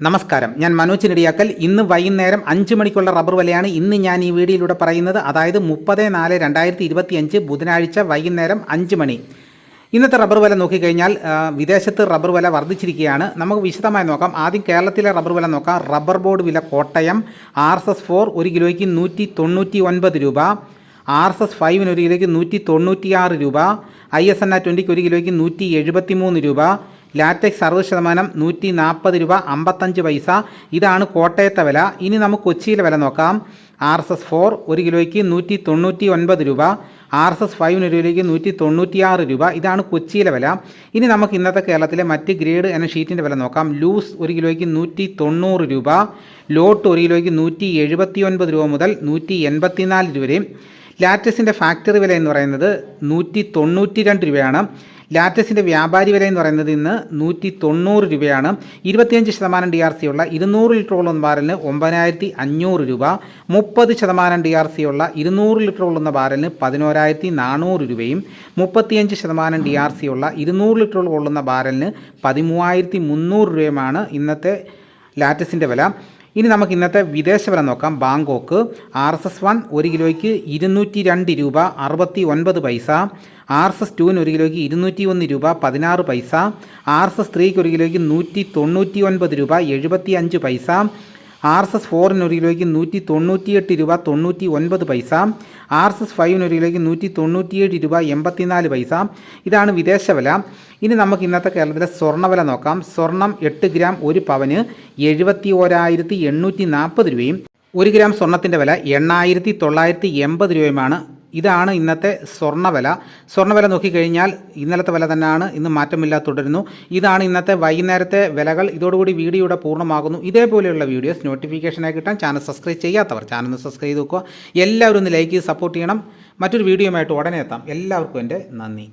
നമസ്കാരം, ഞാൻ മനോജ് നെടിയാക്കൽ. ഇന്ന് വൈകുന്നേരം 5 മണിക്കുള്ള റബ്ബർ വിലയാണ് ഇന്ന് ഞാൻ ഈ വീഡിയോയിലൂടെ പറയുന്നത്. അതായത് 30/4/2025 ബുധനാഴ്ച വൈകുന്നേരം 5 മണി. ഇന്നത്തെ റബ്ബർ വില നോക്കിക്കഴിഞ്ഞാൽ വിദേശത്ത് റബ്ബർ വില വർദ്ധിച്ചിരിക്കുകയാണ്. നമുക്ക് വിശദമായി നോക്കാം. ആദ്യം കേരളത്തിലെ റബ്ബർ വില നോക്കാം. റബ്ബർ ബോർഡ് വില കോട്ടയം RSS-4 1 കിലോയ്ക്ക് 199 രൂപ, RSS-5 1 കിലോയ്ക്ക് 196 രൂപ, ISNA 20 1 കിലോയ്ക്ക് 173 രൂപ, ലാറ്റക്സ് 60% 140 രൂപ 55 പൈസ. ഇതാണ് കോട്ടയത്തെ വില. ഇനി നമുക്ക് കൊച്ചിയിലെ വില നോക്കാം. RSS-4 1 കിലോയ്ക്ക് 199 രൂപ, RSS-5 1 കിലോയ്ക്ക് 196 രൂപ. ഇതാണ് കൊച്ചിയിലെ വില. ഇനി നമുക്ക് ഇന്നത്തെ കേരളത്തിലെ മറ്റ് ഗ്രേഡ് എന്ന ഷീറ്റിൻ്റെ വില നോക്കാം. ലൂസ് 1 കിലോയ്ക്ക് 190 രൂപ, ലോട്ട് 1 കിലോയ്ക്ക് 179 രൂപ മുതൽ 184 രൂപ വരെയും. ലാറ്റക്സിൻ്റെ ഫാക്ടറി വില എന്ന് പറയുന്നത് 192 രൂപയാണ്. ലാറ്റക്സിൻ്റെ വ്യാപാരി വില എന്ന് പറയുന്നത് ഇന്ന് 190 രൂപയാണ്. 25% DRC ഉള്ള 200 ലിറ്റർ ഉള്ള ബാരലിന് 9500 രൂപ, 30% DRC ഉള്ള 200 ലിറ്റർ ഉള്ള ബാരലിന് 11400 രൂപയും, 35% DRC ഉള്ള 200 ലിറ്റർ കൊള്ളുന്ന ബാരലിന് 13300 രൂപയുമാണ് ഇന്നത്തെ ലാറ്റക്സിൻ്റെ വില. ഇനി നമുക്ക് ഇന്നത്തെ വിദേശ വില നോക്കാം. ബാങ്കോക്ക് RSS-1 1 കിലോയ്ക്ക് 202 രൂപ 69 പൈസ, RSS-2 1 കിലോയ്ക്ക് 201 രൂപ 16 പൈസ, RSS-3 1 കിലോയ്ക്ക് 199 രൂപ 75 പൈസ, RSS-4 1 കിലോയ്ക്ക് 198 രൂപ 99 പൈസ, RSS-5 1 കിലോയ്ക്ക് 197 രൂപ 84 പൈസ. ഇതാണ് വിദേശ വില. ഇനി നമുക്ക് ഇന്നത്തെ കേരളത്തിലെ സ്വർണ്ണവില നോക്കാം. സ്വർണം 8 ഗ്രാം 1 പവന് 71,840 രൂപയും, 1 ഗ്രാം സ്വർണത്തിൻ്റെ വില 8,980 രൂപയുമാണ്. ഇതാണ് ഇന്നത്തെ സ്വർണ്ണവില. സ്വർണ്ണവില നോക്കിക്കഴിഞ്ഞാൽ ഇന്നലത്തെ വില തന്നെയാണ്, ഇന്ന് മാറ്റമില്ലാതെ തുടരുന്നു. ഇതാണ് ഇന്നത്തെ വൈകുന്നേരത്തെ വിലകൾ. ഇതോടുകൂടി വീഡിയോയുടെ പൂർണ്ണമാകുന്നു. ഇതേപോലെയുള്ള വീഡിയോസ് നോട്ടിഫിക്കേഷനായി കിട്ടാൻ ചാനൽ സബ്സ്ക്രൈബ് ചെയ്യാത്തവർ ചാനൽ സബ്സ്ക്രൈബ് ചെയ്ത് നോക്കുക. എല്ലാവരും ഒന്ന് ലൈക്ക് ചെയ്ത് സപ്പോർട്ട് ചെയ്യണം. മറ്റൊരു വീഡിയോയുമായിട്ട് ഉടനെ എത്താം. എല്ലാവർക്കും എൻ്റെ നന്ദി.